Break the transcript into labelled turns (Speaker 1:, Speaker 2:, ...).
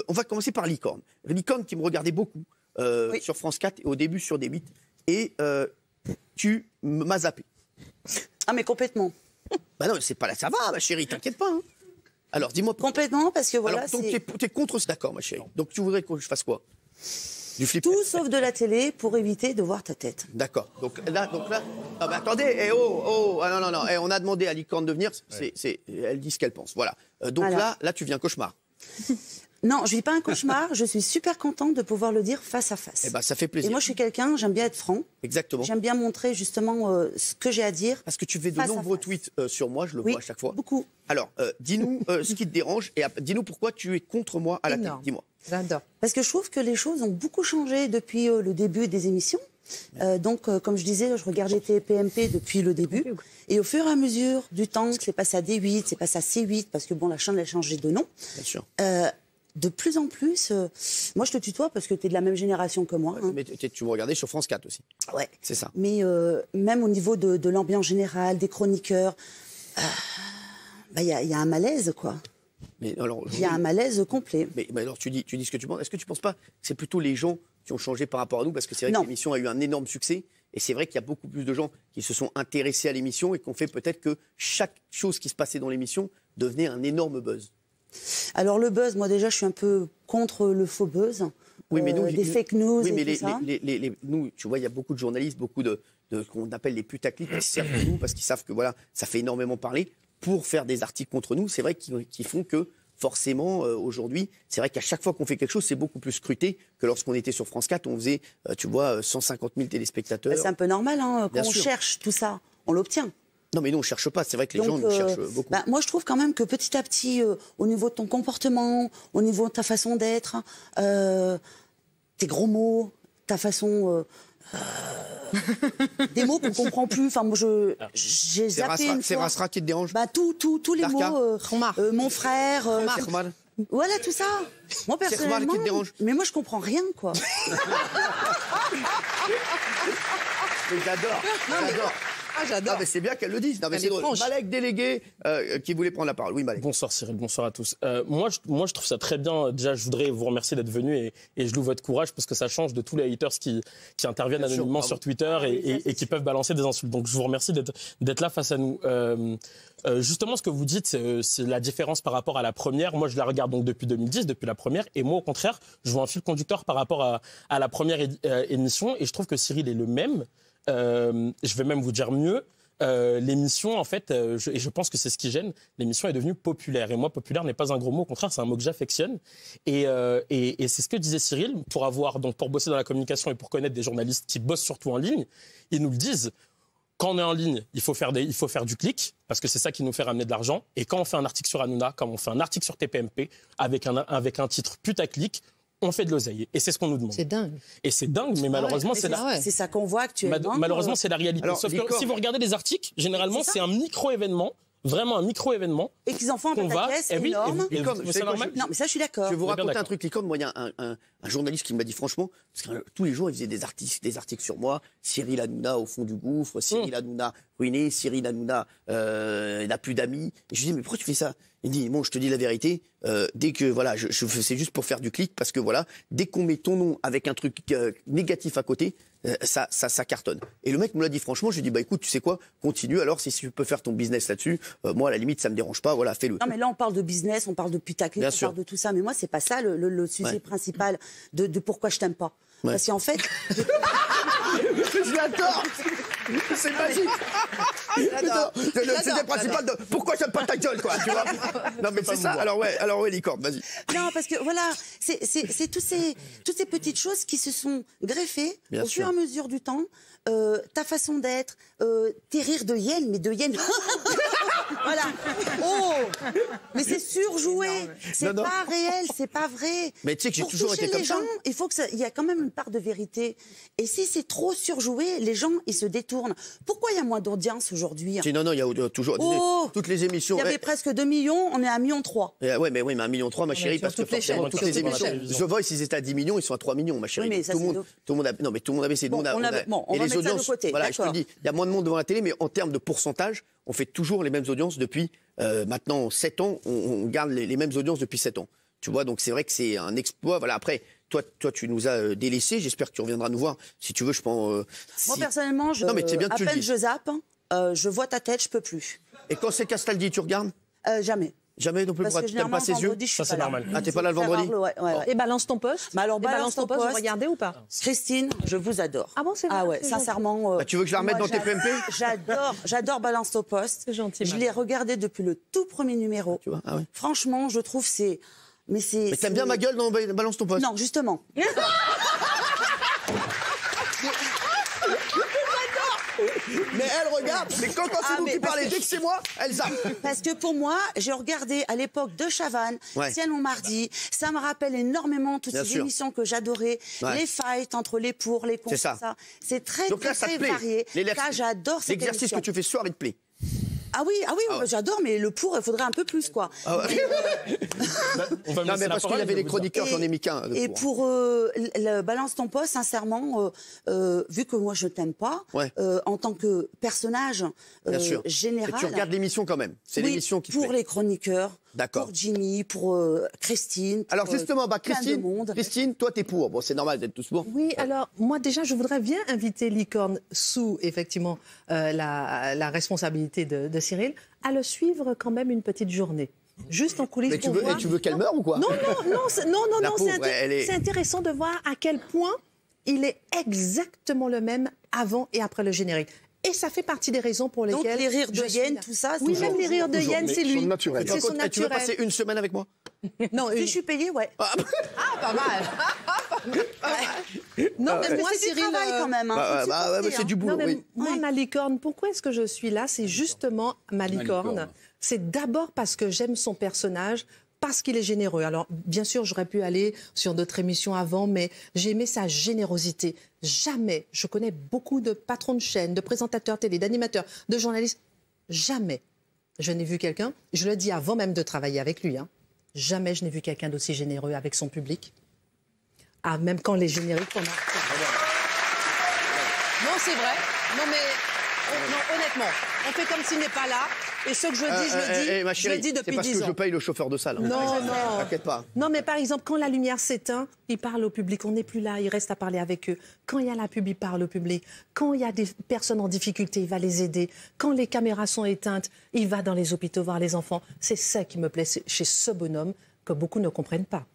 Speaker 1: On va commencer par Licorne. Licorne qui me regardait beaucoup sur France 4 et au début sur D8. Et tu m'as zappé.
Speaker 2: Ah, mais complètement.
Speaker 1: Bah non, c'est pas là, ça va, ma chérie, t'inquiète pas. Hein. Alors, dis-moi.
Speaker 2: Complètement, parce que voilà.
Speaker 1: Alors, donc, t'es contre, c'est d'accord, ma chérie. Donc, tu voudrais que je fasse quoi? Du flip.
Speaker 2: Tout sauf de la télé pour éviter de voir ta tête.
Speaker 1: D'accord. Donc là. Ah, bah, attendez, ah, non. On a demandé à Licorne de venir. Elle dit ce qu'elle pense. Voilà. Donc voilà. Là, tu vis un cauchemar.
Speaker 2: Non, je vis pas un cauchemar. Je suis super contente de pouvoir le dire face à face.
Speaker 1: Eh ben, ça fait plaisir.
Speaker 2: Et moi, je suis quelqu'un, j'aime bien être franc.
Speaker 1: Exactement.
Speaker 2: J'aime bien montrer justement ce que j'ai à dire.
Speaker 1: Parce que tu fais de nombreux tweets sur moi, je le vois à chaque fois.
Speaker 2: Beaucoup.
Speaker 1: Alors, dis-nous ce qui te dérange et dis-nous pourquoi tu es contre moi à la télé. Dis-moi.
Speaker 3: J'adore.
Speaker 2: Parce que je trouve que les choses ont beaucoup changé depuis le début des émissions. Comme je disais, je regardais TPMP depuis le début. Et au fur et à mesure du temps, c'est passé à D8, c'est passé à C8, parce que bon, la chaîne a changé de nom.
Speaker 1: Bien sûr.
Speaker 2: De plus en plus, moi je te tutoie parce que tu es de la même génération que moi.
Speaker 1: Mais tu me regardais sur France 4 aussi.
Speaker 2: Ouais.
Speaker 1: C'est ça.
Speaker 2: Mais même au niveau de l'ambiance générale, des chroniqueurs, y a un malaise, quoi.
Speaker 1: Mais alors,
Speaker 2: il y a un malaise complet.
Speaker 1: Mais alors tu dis ce que tu penses. Est-ce que tu ne penses pas que c'est plutôt les gens qui ont changé par rapport à nous? Parce que c'est vrai que l'émission a eu un énorme succès. Et c'est vrai qu'il y a beaucoup plus de gens qui se sont intéressés à l'émission et qui ont fait peut-être que chaque chose qui se passait dans l'émission devenait un énorme buzz.
Speaker 2: Alors le buzz, moi déjà, je suis un peu contre le faux buzz.
Speaker 1: Oui, mais
Speaker 2: des fake news
Speaker 1: oui, mais
Speaker 2: et tout ça.
Speaker 1: Nous, tu vois, il y a beaucoup de journalistes, beaucoup de qu'on appelle les putaclics qui servent de nous parce qu'ils savent que voilà, ça fait énormément parler pour faire des articles contre nous. C'est vrai qu'ils font que forcément, aujourd'hui, c'est vrai qu'à chaque fois qu'on fait quelque chose, c'est beaucoup plus scruté que lorsqu'on était sur France 4, on faisait, tu vois, 150 000 téléspectateurs.
Speaker 2: C'est un peu normal, hein, quand on cherche tout ça, on l'obtient.
Speaker 1: Non, mais nous, on ne cherche pas. C'est vrai que les gens nous cherchent beaucoup.
Speaker 2: Moi, je trouve quand même que petit à petit, au niveau de ton comportement, au niveau de ta façon d'être, tes gros mots, ta façon... des mots qu'on ne comprend plus. Enfin, moi, j'ai zappé une fois.
Speaker 1: C'est Rasra qui te dérange?
Speaker 2: Tous les mots. Mon frère. Voilà, tout ça. Moi, personnellement...
Speaker 1: qui te dérange?
Speaker 2: Mais moi, je comprends rien, quoi.
Speaker 1: Mais j'adore.
Speaker 3: Ah, j'adore.
Speaker 1: Mais c'est bien qu'elle le dise. Non, mais c'est drôle. Malek, délégué, qui voulait prendre la parole. Oui, Malek.
Speaker 4: Bonsoir Cyril, bonsoir à tous. Moi, je trouve ça très bien. Déjà, je voudrais vous remercier d'être venu et je loue votre courage parce que ça change de tous les haters qui interviennent anonymement sur Twitter et qui peuvent balancer des insultes. Donc, je vous remercie d'être là face à nous. Justement, ce que vous dites, c'est la différence par rapport à la première. Moi, je la regarde donc depuis 2010, depuis la première. Et moi, au contraire, je vois un fil conducteur par rapport à la première émission. Et je trouve que Cyril est le même. Je vais même vous dire mieux. L'émission, en fait, et je pense que c'est ce qui gêne, l'émission est devenue populaire. Et moi, populaire n'est pas un gros mot, au contraire, c'est un mot que j'affectionne. Et c'est ce que disait Cyril, pour bosser dans la communication et pour connaître des journalistes qui bossent surtout en ligne, ils nous le disent. Quand on est en ligne, il faut faire du clic, parce que c'est ça qui nous fait ramener de l'argent. Et quand on fait un article sur Hanouna, quand on fait un article sur TPMP, avec un titre putaclic, on fait de l'oseille. Et c'est ce qu'on nous demande.
Speaker 3: C'est dingue.
Speaker 4: Et c'est dingue, mais malheureusement,
Speaker 2: c'est ça qu'on voit actuellement.
Speaker 4: Malheureusement, c'est la réalité.
Speaker 1: Alors,
Speaker 4: sauf que si vous regardez les articles, généralement, c'est un micro-événement. Vraiment un micro-événement.
Speaker 2: Et qu'ils en font un pataquès énorme.
Speaker 4: C'est normal.
Speaker 2: Non, mais ça, je suis d'accord.
Speaker 1: Je vais vous raconter un truc, Licorne. Moi, il y a un journaliste qui m'a dit franchement, parce que tous les jours, il faisait des articles sur moi. Cyril Hanouna au fond du gouffre, Cyril Hanouna ruiné, Cyril Hanouna n'a plus d'amis. Et je lui dis, mais pourquoi tu fais ça? Il dit, bon, je te dis la vérité, dès que, voilà, c'est juste pour faire du clic, parce que voilà, dès qu'on met ton nom avec un truc négatif à côté, ça cartonne. Et le mec me l'a dit franchement, je lui ai dit, bah écoute, tu sais quoi, continue, alors si tu peux faire ton business là-dessus, moi à la limite ça me dérange pas, voilà, fais-le.
Speaker 2: Non mais là on parle de business, on parle de putaclic, on parle de tout ça, mais moi c'est pas ça le sujet principal de pourquoi je t'aime pas. Parce qu'en fait...
Speaker 1: J'adore. C'est magique. C'est le principal de pourquoi j'aime pas ta gueule, quoi, tu vois. Non mais c'est ça, alors ouais, Licorne, vas-y.
Speaker 2: Non, parce que voilà, c'est toutes ces petites choses qui se sont greffées au fur et à mesure du temps. Ta façon d'être, tes rires de hyène, mais de hyène. Voilà. Oh, mais c'est surjoué. C'est pas réel, c'est pas vrai.
Speaker 1: Mais tu sais que j'ai toujours été comme ça.
Speaker 2: Il faut il y a quand même une part de vérité. Et si c'est trop surjoué, les gens ils se détournent. Pourquoi il y a moins d'audience aujourd'hui?
Speaker 1: Non, il y a toujours toutes les émissions.
Speaker 2: Il y avait presque 2 millions, on est à 1,3 million.
Speaker 1: Ouais, mais 1,3 million, ma chérie, parce que forcément toutes les émissions. The Voice, ils étaient à 10 millions, ils sont à 3 millions, ma chérie.
Speaker 2: Mais
Speaker 1: tout le monde a baissé.
Speaker 2: On va mettre ça de côté.
Speaker 1: Voilà, je te le dis, il y a moins de monde devant la télé, mais en termes de pourcentage, on fait toujours les mêmes audiences depuis maintenant 7 ans. On garde les mêmes audiences depuis 7 ans. Tu vois, donc c'est vrai que c'est un exploit. Voilà, après, toi, tu nous as délaissés. J'espère que tu reviendras nous voir. Si tu veux, je pense.
Speaker 2: Moi, personnellement,
Speaker 1: Non, mais c'est bien que
Speaker 2: à
Speaker 1: tu le
Speaker 2: peine
Speaker 1: dises.
Speaker 2: je zappe, je vois ta tête, je peux plus.
Speaker 1: Et quand c'est Castaldi, tu regardes?
Speaker 2: Jamais.
Speaker 1: Jamais non plus.
Speaker 2: Parce que
Speaker 1: T'aimes
Speaker 2: généralement,
Speaker 1: pas ses yeux?
Speaker 2: vendredi, je suis
Speaker 4: Ça, c'est
Speaker 2: pas là.
Speaker 4: normal.
Speaker 1: Ah, t'es pas là le vendredi?
Speaker 2: Ouais.
Speaker 3: Et balance ton poste.
Speaker 2: Mais alors,
Speaker 3: Et balance ton poste, vous
Speaker 2: poste.
Speaker 3: regardez ou pas?
Speaker 2: Christine, je vous adore.
Speaker 3: Ah bon, c'est vrai,
Speaker 2: Ah ouais,
Speaker 3: c'est
Speaker 2: sincèrement.
Speaker 1: Bah, tu veux que je la remette
Speaker 2: moi,
Speaker 1: dans tes PMP?
Speaker 2: J'adore Balance ton poste.
Speaker 3: C'est gentil,
Speaker 2: Je
Speaker 3: madame.
Speaker 2: l'ai regardé depuis le tout premier numéro.
Speaker 1: Tu vois, ah ouais.
Speaker 2: Franchement, je trouve c'est. Mais
Speaker 1: Mais t'aimes bien ma gueule dans Balance ton poste?
Speaker 2: Non, justement.
Speaker 1: Mais elle regarde. Mais quand c'est
Speaker 2: Ah,
Speaker 1: vous
Speaker 2: mais
Speaker 1: qui
Speaker 2: parce
Speaker 1: parlez,
Speaker 2: que-
Speaker 1: dès que c'est moi, elle zappe.
Speaker 2: Parce que pour moi, j'ai regardé à l'époque de Chavannes,
Speaker 1: Ouais.
Speaker 2: Ciel mon mardi. Ça me rappelle énormément toutes
Speaker 1: Bien
Speaker 2: ces
Speaker 1: sûr.
Speaker 2: émissions que j'adorais.
Speaker 1: Ouais.
Speaker 2: Les fights entre les pour, les contre.
Speaker 1: C'est ça.
Speaker 2: C'est très,
Speaker 1: Donc là,
Speaker 2: très,
Speaker 1: ça te
Speaker 2: très
Speaker 1: plaît.
Speaker 2: varié. Ça, j'adore cette
Speaker 1: L'exercice
Speaker 2: émission.
Speaker 1: que tu fais ce soir, il te plaît.
Speaker 2: Ah oui, j'adore, mais le pour, il faudrait un peu plus, quoi.
Speaker 1: Ah ouais.
Speaker 4: On va me
Speaker 1: Non,
Speaker 4: laisser
Speaker 1: mais
Speaker 4: la
Speaker 1: parce qu'il y
Speaker 4: parole,
Speaker 1: avait
Speaker 4: je
Speaker 1: les
Speaker 4: vais vous dire.
Speaker 1: chroniqueurs, j'en ai mis qu'un. de
Speaker 2: Et
Speaker 1: pour.
Speaker 2: pour le Balance ton poste, sincèrement, vu que moi je t'aime pas,
Speaker 1: Ouais.
Speaker 2: en tant que personnage
Speaker 1: Bien sûr.
Speaker 2: général.
Speaker 1: Et tu regardes l'émission quand même. C'est
Speaker 2: oui,
Speaker 1: l'émission qui te
Speaker 2: pour
Speaker 1: plaît.
Speaker 2: les chroniqueurs,
Speaker 1: D'accord.
Speaker 2: pour Jimmy, pour Christine. Pour,
Speaker 1: Alors justement,
Speaker 2: plein de monde.
Speaker 1: Christine, toi t'es pour. Bon, c'est normal d'être tous pour.
Speaker 3: Oui, alors moi déjà, je voudrais bien inviter Licorne sous effectivement la responsabilité de Cyril à le suivre quand même une petite journée. Juste en coulisses
Speaker 1: Mais
Speaker 3: pour voir.
Speaker 1: tu veux qu'elle meure ou quoi?
Speaker 3: Non,
Speaker 1: La pauvre,
Speaker 3: c'est
Speaker 1: elle est-
Speaker 3: c'est intéressant de voir à quel point il est exactement le même avant et après le générique. Et ça fait partie des raisons pour
Speaker 2: Donc
Speaker 3: lesquelles
Speaker 2: les rires
Speaker 3: je
Speaker 2: de
Speaker 3: suis
Speaker 2: Yen,
Speaker 3: là.
Speaker 2: tout ça,
Speaker 3: Oui,
Speaker 2: c'est
Speaker 3: même les rires de
Speaker 1: toujours,
Speaker 3: Yen,
Speaker 1: mais
Speaker 3: c'est
Speaker 5: son
Speaker 3: lui.
Speaker 5: naturel.
Speaker 3: C'est son
Speaker 1: Tu veux
Speaker 3: naturel.
Speaker 1: passer une semaine avec moi?
Speaker 3: Non,
Speaker 2: Je suis payée, ouais.
Speaker 3: pas mal. Non, mais moi,
Speaker 2: c'est du
Speaker 3: Cyril,
Speaker 2: travail quand même. Hein,
Speaker 1: Bah,
Speaker 2: faut
Speaker 1: bah,
Speaker 2: supporter,
Speaker 1: ouais, mais c'est
Speaker 2: hein.
Speaker 1: du boulot,
Speaker 3: Non, mais
Speaker 1: oui.
Speaker 3: moi,
Speaker 2: Oui.
Speaker 3: ma licorne, pourquoi est-ce que je suis là? C'est justement ma licorne. C'est d'abord parce que j'aime son personnage, parce qu'il est généreux. Alors, bien sûr, j'aurais pu aller sur d'autres émissions avant, mais j'ai aimé sa générosité. Jamais, je connais beaucoup de patrons de chaînes, de présentateurs télé, d'animateurs, de journalistes. Jamais, je n'ai vu quelqu'un, je le dis avant même de travailler avec lui, hein, jamais je n'ai vu quelqu'un d'aussi généreux avec son public. Ah, même quand les génériques, on a... Non, c'est vrai. Non, mais non, honnêtement, on fait comme s'il n'est pas là. Et ce que je dis,
Speaker 1: Ma
Speaker 3: je
Speaker 1: chérie,
Speaker 3: le dis
Speaker 1: c'est
Speaker 3: depuis
Speaker 1: parce
Speaker 3: 10
Speaker 1: que
Speaker 3: ans.
Speaker 1: je paye le chauffeur de salle. hein.
Speaker 3: Non, non.
Speaker 1: T'inquiète pas.
Speaker 3: Non, mais par exemple, quand la lumière s'éteint, il parle au public. On n'est plus là, il reste à parler avec eux. Quand il y a la pub, il parle au public. Quand il y a des personnes en difficulté, il va les aider. Quand les caméras sont éteintes, il va dans les hôpitaux voir les enfants. C'est ça qui me plaît chez ce bonhomme que beaucoup ne comprennent pas.